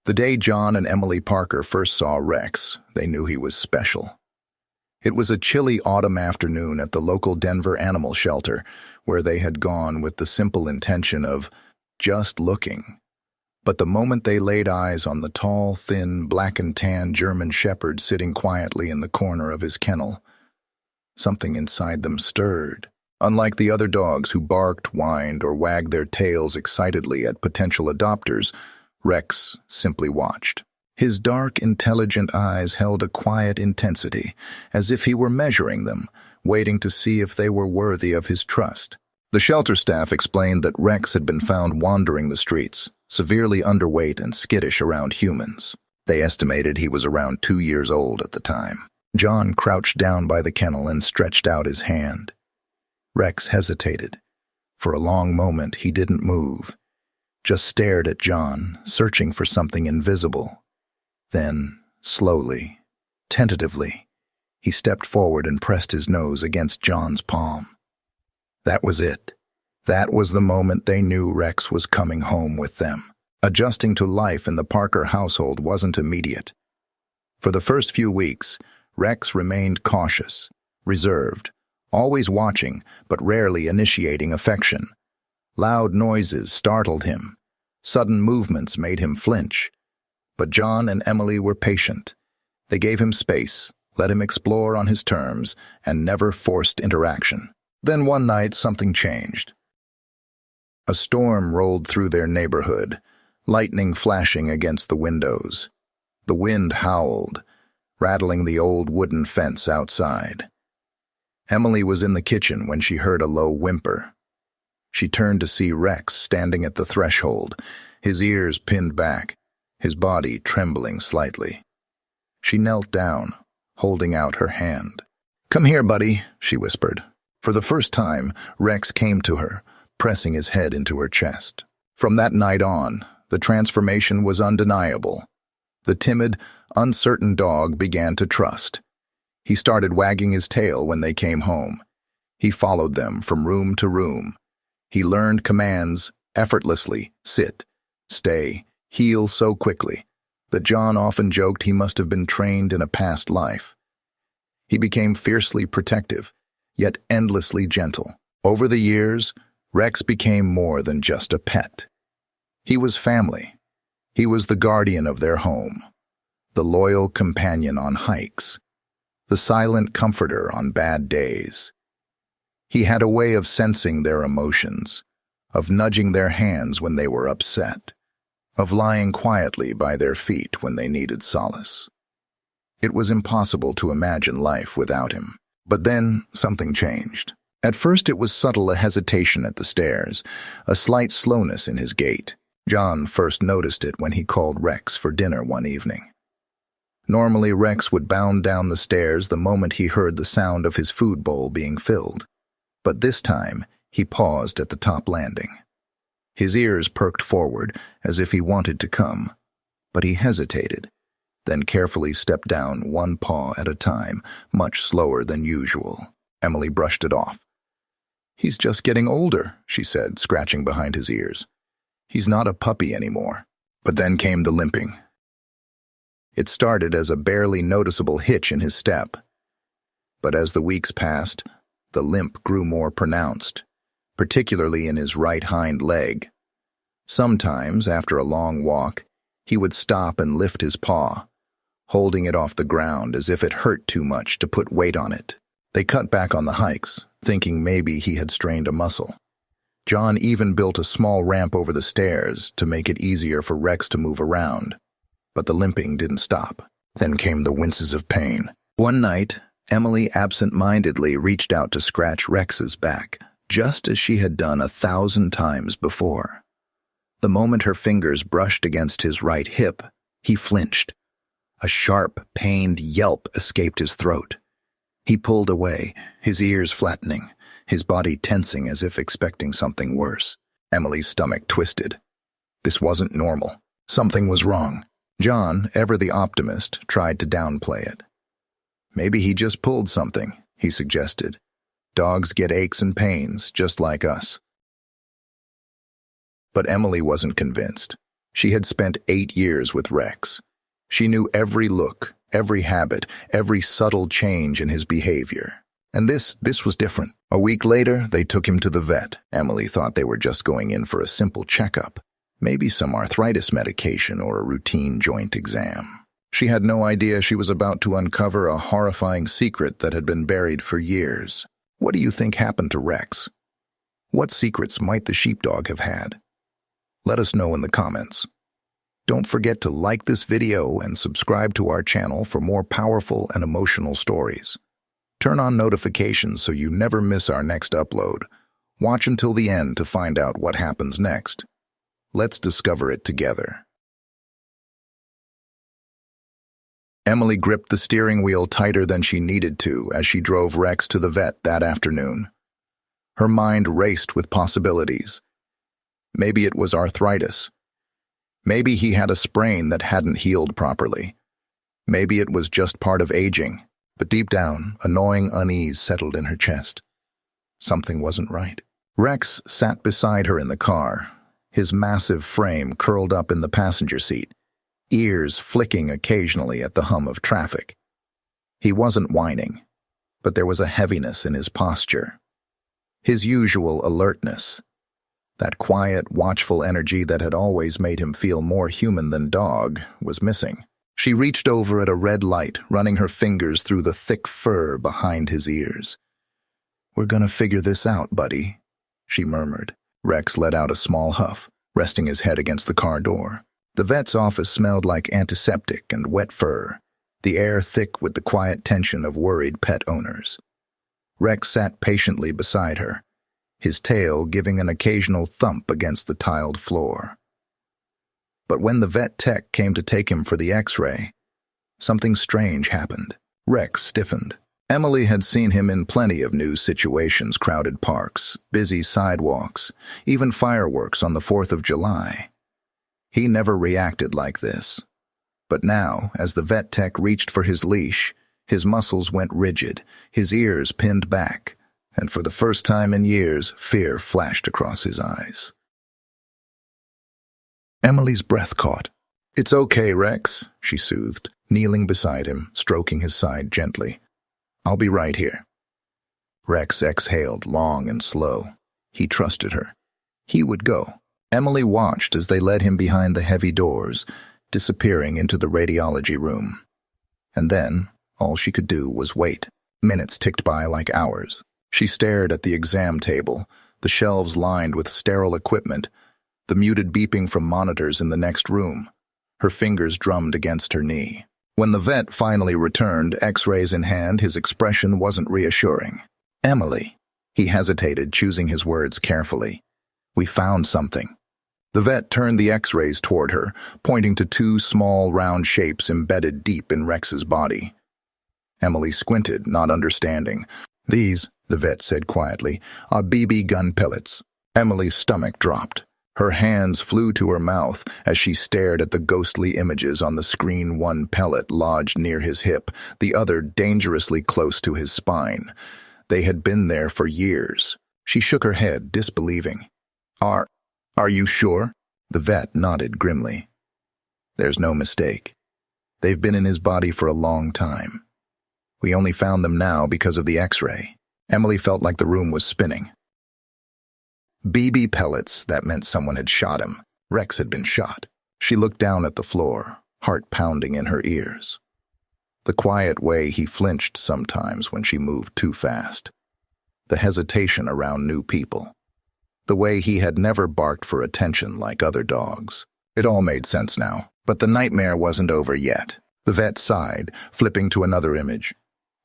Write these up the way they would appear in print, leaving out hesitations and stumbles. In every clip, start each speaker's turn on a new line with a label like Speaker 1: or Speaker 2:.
Speaker 1: The day John and Emily Parker first saw Rex, they knew he was special. It was a chilly autumn afternoon at the local Denver animal shelter, where they had gone with the simple intention of just looking. But the moment they laid eyes on the tall, thin, black and tan German shepherd sitting quietly in the corner of his kennel, something inside them stirred. Unlike the other dogs who barked, whined, or wagged their tails excitedly at potential adopters, Rex simply watched. His dark, intelligent eyes held a quiet intensity, as if he were measuring them, waiting to see if they were worthy of his trust. The shelter staff explained that Rex had been found wandering the streets, severely underweight and skittish around humans. They estimated he was around 2 years old at the time. John crouched down by the kennel and stretched out his hand. Rex hesitated. For a long moment he didn't move, just stared at John, searching for something invisible. Then, slowly, tentatively, he stepped forward and pressed his nose against John's palm. That was it. That was the moment they knew Rex was coming home with them. Adjusting to life in the Parker household wasn't immediate. For the first few weeks, Rex remained cautious, reserved, always watching but rarely initiating affection. Loud noises startled him. Sudden movements made him flinch. But John and Emily were patient. They gave him space, let him explore on his terms, and never forced interaction. Then one night something changed. A storm rolled through their neighborhood, lightning flashing against the windows. The wind howled, rattling the old wooden fence outside. Emily was in the kitchen when she heard a low whimper. She turned to see Rex standing at the threshold, his ears pinned back, his body trembling slightly. She knelt down, holding out her hand. "Come here, buddy," she whispered. For the first time, Rex came to her, pressing his head into her chest. From that night on, the transformation was undeniable. The timid, uncertain dog began to trust. He started wagging his tail when they came home. He followed them from room to room. He learned commands effortlessly: sit, stay, heel so quickly that John often joked he must have been trained in a past life. He became fiercely protective, yet endlessly gentle. Over the years, Rex became more than just a pet. He was family. He was the guardian of their home, the loyal companion on hikes, the silent comforter on bad days. He had a way of sensing their emotions, of nudging their hands when they were upset, of lying quietly by their feet when they needed solace. It was impossible to imagine life without him. But then something changed. At first it was subtle, a hesitation at the stairs, a slight slowness in his gait. John first noticed it when he called Rex for dinner one evening. Normally Rex would bound down the stairs the moment he heard the sound of his food bowl being filled. But this time, he paused at the top landing. His ears perked forward, as if he wanted to come. But he hesitated, then carefully stepped down one paw at a time, much slower than usual. Emily brushed it off. "He's just getting older," she said, scratching behind his ears. "He's not a puppy anymore." But then came the limping. It started as a barely noticeable hitch in his step. But as the weeks passed, the limp grew more pronounced, particularly in his right hind leg. Sometimes, after a long walk, he would stop and lift his paw, holding it off the ground as if it hurt too much to put weight on it. They cut back on the hikes, thinking maybe he had strained a muscle. John even built a small ramp over the stairs to make it easier for Rex to move around. But the limping didn't stop. Then came the winces of pain. One night, Emily absent-mindedly reached out to scratch Rex's back, just as she had done 1,000 times before. The moment her fingers brushed against his right hip, he flinched. A sharp, pained yelp escaped his throat. He pulled away, his ears flattening, his body tensing as if expecting something worse. Emily's stomach twisted. This wasn't normal. Something was wrong. John, ever the optimist, tried to downplay it. "Maybe he just pulled something," he suggested. "Dogs get aches and pains, just like us." But Emily wasn't convinced. She had spent 8 years with Rex. She knew every look, every habit, every subtle change in his behavior. And this was different. A week later, they took him to the vet. Emily thought they were just going in for a simple checkup, maybe some arthritis medication or a routine joint exam. She had no idea she was about to uncover a horrifying secret that had been buried for years. What do you think happened to Rex? What secrets might the sheepdog have had? Let us know in the comments. Don't forget to like this video and subscribe to our channel for more powerful and emotional stories. Turn on notifications so you never miss our next upload. Watch until the end to find out what happens next. Let's discover it together. Emily gripped the steering wheel tighter than she needed to as she drove Rex to the vet that afternoon. Her mind raced with possibilities. Maybe it was arthritis. Maybe he had a sprain that hadn't healed properly. Maybe it was just part of aging, but deep down, a gnawing unease settled in her chest. Something wasn't right. Rex sat beside her in the car, his massive frame curled up in the passenger seat, ears flicking occasionally at the hum of traffic. He wasn't whining, but there was a heaviness in his posture. His usual alertness, that quiet, watchful energy that had always made him feel more human than dog, was missing. She reached over at a red light, running her fingers through the thick fur behind his ears. "We're gonna figure this out, buddy," she murmured. Rex let out a small huff, resting his head against the car door. The vet's office smelled like antiseptic and wet fur, the air thick with the quiet tension of worried pet owners. Rex sat patiently beside her, his tail giving an occasional thump against the tiled floor. But when the vet tech came to take him for the X-ray, something strange happened. Rex stiffened. Emily had seen him in plenty of new situations: crowded parks, busy sidewalks, even fireworks on the 4th of July. He never reacted like this. But now, as the vet tech reached for his leash, his muscles went rigid, his ears pinned back, and for the first time in years, fear flashed across his eyes. Emily's breath caught. "It's okay, Rex," she soothed, kneeling beside him, stroking his side gently. "I'll be right here." Rex exhaled long and slow. He trusted her. He would go. Emily watched as they led him behind the heavy doors, disappearing into the radiology room. And then, all she could do was wait. Minutes ticked by like hours. She stared at the exam table, the shelves lined with sterile equipment, the muted beeping from monitors in the next room. Her fingers drummed against her knee. When the vet finally returned, X-rays in hand, his expression wasn't reassuring. "Emily," he hesitated, choosing his words carefully. "We found something." The vet turned the X-rays toward her, pointing to 2 small, round shapes embedded deep in Rex's body. Emily squinted, not understanding. "These," the vet said quietly, "are BB gun pellets." Emily's stomach dropped. Her hands flew to her mouth as she stared at the ghostly images on the screen. One pellet lodged near his hip, the other dangerously close to his spine. They had been there for years. She shook her head, disbelieving. Are you sure?" The vet nodded grimly. "There's no mistake. They've been in his body for a long time. We only found them now because of the X-ray." Emily felt like the room was spinning. BB pellets, that meant someone had shot him. Rex had been shot. She looked down at the floor, heart pounding in her ears. The quiet way he flinched sometimes when she moved too fast. The hesitation around new people. The way he had never barked for attention like other dogs. It all made sense now, but the nightmare wasn't over yet. The vet sighed, flipping to another image.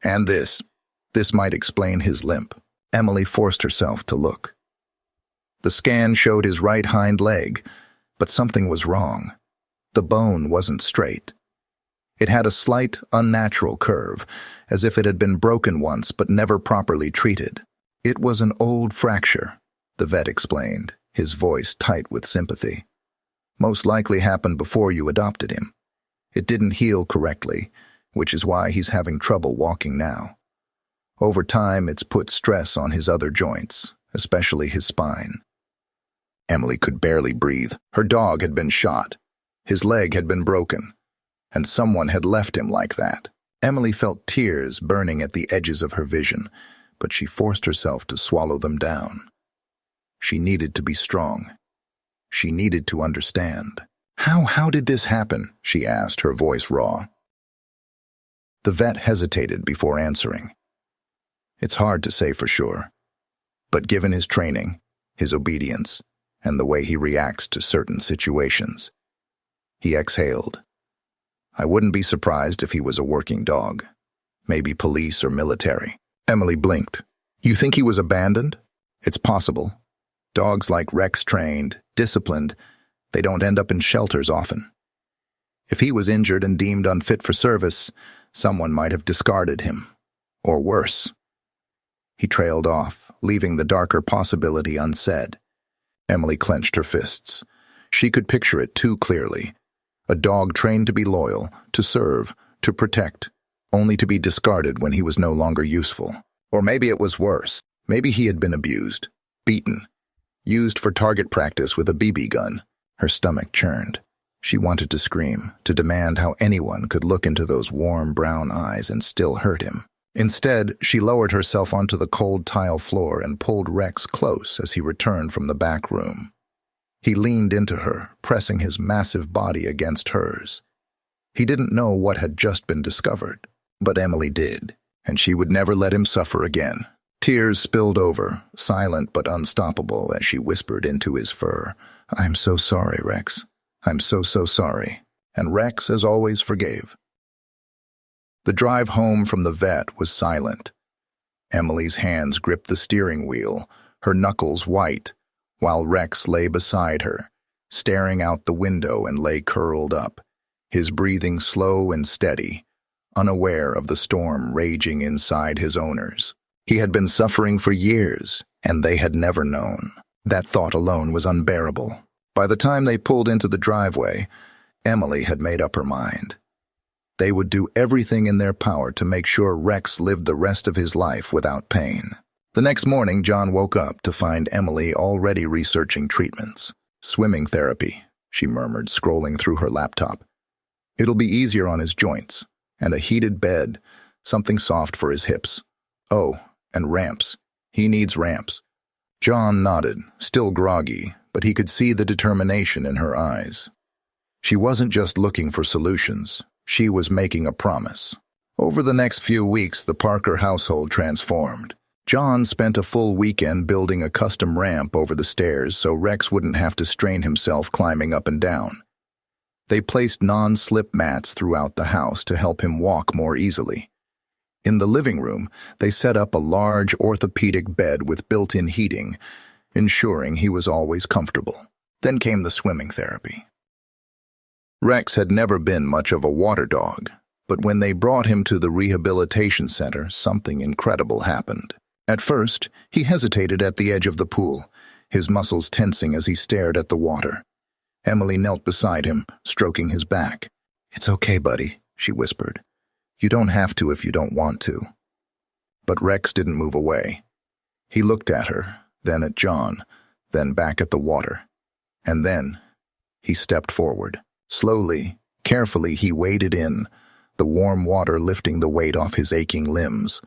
Speaker 1: "And this might explain his limp." Emily forced herself to look. The scan showed his right hind leg, but something was wrong. The bone wasn't straight. It had a slight, unnatural curve, as if it had been broken once but never properly treated. "It was an old fracture," the vet explained, his voice tight with sympathy. "Most likely happened before you adopted him. It didn't heal correctly, which is why he's having trouble walking now. Over time, it's put stress on his other joints, especially his spine." Emily could barely breathe. Her dog had been shot. His leg had been broken. And someone had left him like that. Emily felt tears burning at the edges of her vision, but she forced herself to swallow them down. She needed to be strong. She needed to understand. How did this happen?" she asked, her voice raw. The vet hesitated before answering. It's hard to say for sure, but given his training, his obedience, and the way he reacts to certain situations, he exhaled. "I wouldn't be surprised if he was a working dog. Maybe police or military." Emily blinked. "You think he was abandoned?" "It's possible. Dogs like Rex, trained, disciplined, they don't end up in shelters often. If he was injured and deemed unfit for service, someone might have discarded him. Or worse." He trailed off, leaving the darker possibility unsaid. Emily clenched her fists. She could picture it too clearly. A dog trained to be loyal, to serve, to protect, only to be discarded when he was no longer useful. Or maybe it was worse. Maybe he had been abused, beaten, used for target practice with a BB gun. Her stomach churned. She wanted to scream, to demand how anyone could look into those warm brown eyes and still hurt him. Instead, she lowered herself onto the cold tile floor and pulled Rex close as he returned from the back room. He leaned into her, pressing his massive body against hers. He didn't know what had just been discovered, but Emily did, and she would never let him suffer again. Tears spilled over, silent but unstoppable, as she whispered into his fur, "I'm so sorry, Rex. I'm so sorry." And Rex, as always, forgave. The drive home from the vet was silent. Emily's hands gripped the steering wheel, her knuckles white, while Rex lay beside her, staring out the window and lay curled up, his breathing slow and steady, unaware of the storm raging inside his owners. He had been suffering for years, and they had never known. That thought alone was unbearable. By the time they pulled into the driveway, Emily had made up her mind. They would do everything in their power to make sure Rex lived the rest of his life without pain. The next morning, John woke up to find Emily already researching treatments. "Swimming therapy," she murmured, scrolling through her laptop. "It'll be easier on his joints. And a heated bed, something soft for his hips. Oh, and ramps. He needs ramps." John nodded, still groggy, but he could see the determination in her eyes. She wasn't just looking for solutions. She was making a promise. Over the next few weeks, the Parker household transformed. John spent a full weekend building a custom ramp over the stairs so Rex wouldn't have to strain himself climbing up and down. They placed non-slip mats throughout the house to help him walk more easily. In the living room, they set up a large orthopedic bed with built-in heating, ensuring he was always comfortable. Then came the swimming therapy. Rex had never been much of a water dog, but when they brought him to the rehabilitation center, something incredible happened. At first, he hesitated at the edge of the pool, his muscles tensing as he stared at the water. Emily knelt beside him, stroking his back. "It's okay, buddy," she whispered. "You don't have to if you don't want to." But Rex didn't move away. He looked at her, then at John, then back at the water. And then he stepped forward. Slowly, carefully, he waded in, the warm water lifting the weight off his aching limbs.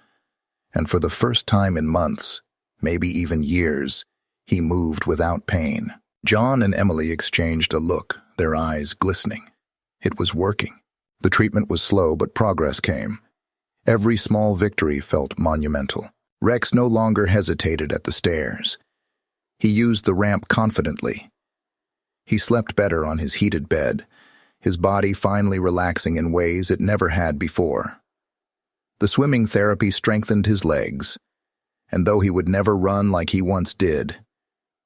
Speaker 1: And for the first time in months, maybe even years, he moved without pain. John and Emily exchanged a look, their eyes glistening. It was working. The treatment was slow, but progress came. Every small victory felt monumental. Rex no longer hesitated at the stairs. He used the ramp confidently. He slept better on his heated bed, his body finally relaxing in ways it never had before. The swimming therapy strengthened his legs, and though he would never run like he once did,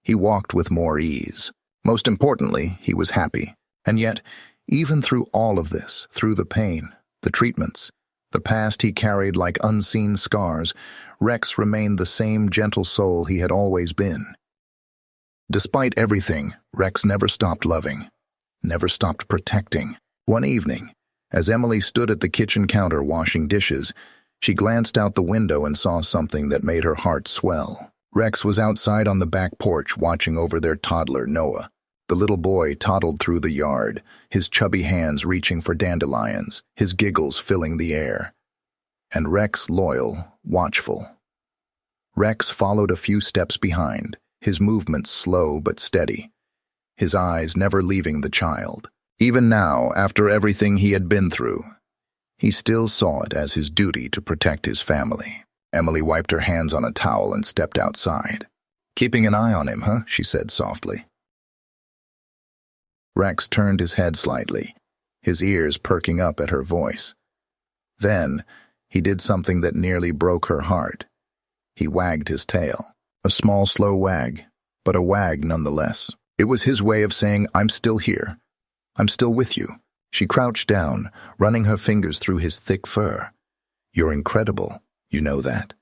Speaker 1: he walked with more ease. Most importantly, he was happy. And yet, even through all of this, through the pain, the treatments, the past he carried like unseen scars, Rex remained the same gentle soul he had always been. Despite everything, Rex never stopped loving, never stopped protecting. One evening, as Emily stood at the kitchen counter washing dishes, she glanced out the window and saw something that made her heart swell. Rex was outside on the back porch watching over their toddler, Noah. The little boy toddled through the yard, his chubby hands reaching for dandelions, his giggles filling the air. And Rex loyal, watchful. Rex followed a few steps behind, his movements slow but steady, his eyes never leaving the child. Even now, after everything he had been through, he still saw it as his duty to protect his family. Emily wiped her hands on a towel and stepped outside. "Keeping an eye on him, huh?" she said softly. Rex turned his head slightly, his ears perking up at her voice. Then, he did something that nearly broke her heart. He wagged his tail. A small, slow wag, but a wag nonetheless. It was his way of saying, "I'm still here. I'm still with you." She crouched down, running her fingers through his thick fur. "You're incredible, you know that,"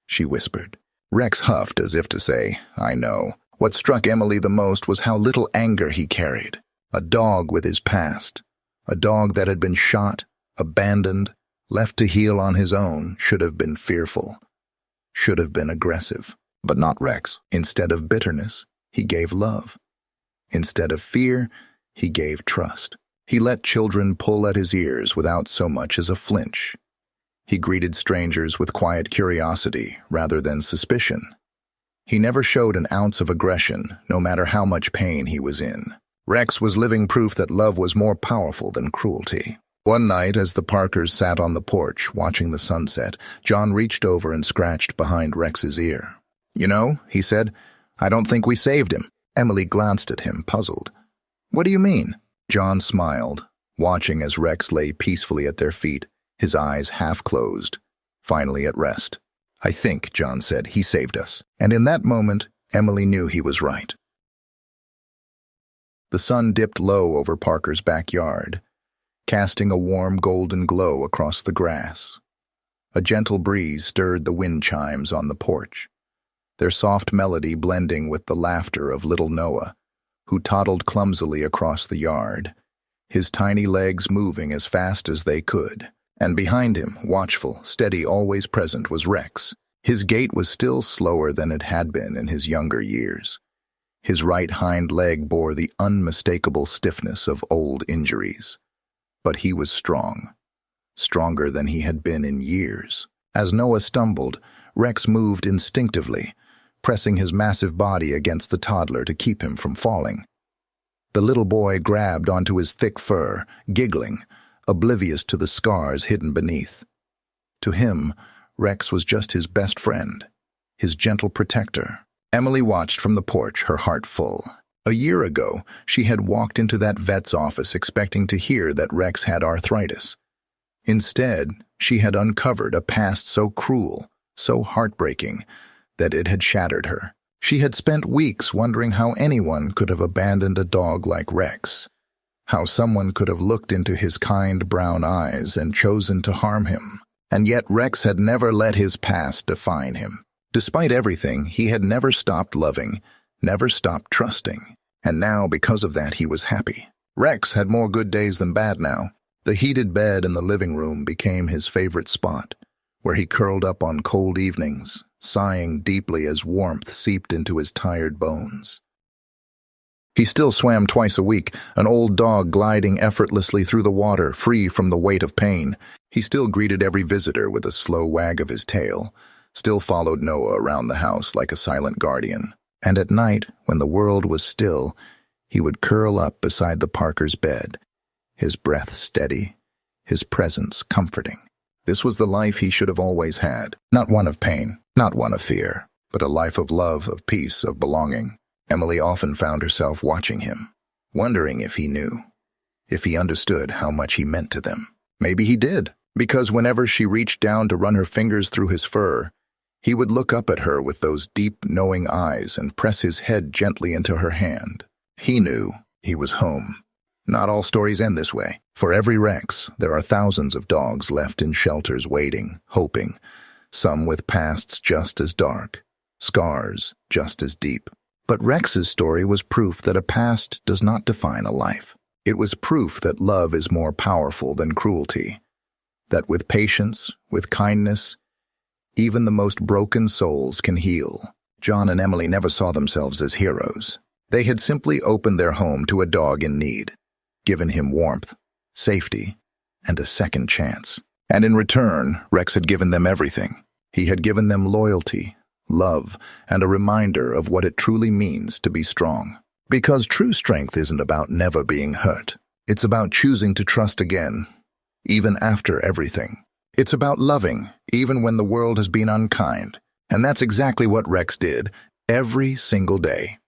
Speaker 1: she whispered. Rex huffed as if to say, "I know." What struck Emily the most was how little anger he carried. A dog with his past. A dog that had been shot, abandoned, left to heal on his own, should have been fearful, should have been aggressive. But not Rex. Instead of bitterness, he gave love. Instead of fear, he gave trust. He let children pull at his ears without so much as a flinch. He greeted strangers with quiet curiosity rather than suspicion. He never showed an ounce of aggression, no matter how much pain he was in. Rex was living proof that love was more powerful than cruelty. One night, as the Parkers sat on the porch watching the sunset, John reached over and scratched behind Rex's ear. "You know," he said, "I don't think we saved him." Emily glanced at him, puzzled. "What do you mean?" John smiled, watching as Rex lay peacefully at their feet, his eyes half closed, finally at rest. "I think," John said, "he saved us." And in that moment, Emily knew he was right. The sun dipped low over Parker's backyard, casting a warm golden glow across the grass. A gentle breeze stirred the wind chimes on the porch, their soft melody blending with the laughter of little Noah, who toddled clumsily across the yard, his tiny legs moving as fast as they could. And behind him, watchful, steady, always present, was Rex. His gait was still slower than it had been in his younger years. His right hind leg bore the unmistakable stiffness of old injuries. But he was strong, stronger than he had been in years. As Noah stumbled, Rex moved instinctively, pressing his massive body against the toddler to keep him from falling. The little boy grabbed onto his thick fur, giggling, oblivious to the scars hidden beneath. To him, Rex was just his best friend, his gentle protector. Emily watched from the porch, her heart full. A year ago, she had walked into that vet's office expecting to hear that Rex had arthritis. Instead, she had uncovered a past so cruel, so heartbreaking, that it had shattered her. She had spent weeks wondering how anyone could have abandoned a dog like Rex, how someone could have looked into his kind brown eyes and chosen to harm him. And yet Rex had never let his past define him. Despite everything, he had never stopped loving, never stopped trusting. And now, because of that, he was happy. Rex had more good days than bad now. The heated bed in the living room became his favorite spot, where he curled up on cold evenings, sighing deeply as warmth seeped into his tired bones. He still swam twice a week, an old dog gliding effortlessly through the water, free from the weight of pain. He still greeted every visitor with a slow wag of his tail, still followed Noah around the house like a silent guardian. And at night, when the world was still, he would curl up beside the Parker's bed, his breath steady, his presence comforting. This was the life he should have always had. Not one of pain, not one of fear, but a life of love, of peace, of belonging. Emily often found herself watching him, wondering if he knew, if he understood how much he meant to them. Maybe he did, because whenever she reached down to run her fingers through his fur, he would look up at her with those deep, knowing eyes and press his head gently into her hand. He knew he was home. Not all stories end this way. For every Rex, there are thousands of dogs left in shelters waiting, hoping, some with pasts just as dark, scars just as deep. But Rex's story was proof that a past does not define a life. It was proof that love is more powerful than cruelty, that with patience, with kindness, even the most broken souls can heal. John and Emily never saw themselves as heroes. They had simply opened their home to a dog in need, given him warmth, safety, and a second chance. And in return, Rex had given them everything. He had given them loyalty, love, and a reminder of what it truly means to be strong. Because true strength isn't about never being hurt. It's about choosing to trust again, even after everything. It's about loving, even when the world has been unkind. And that's exactly what Rex did every single day.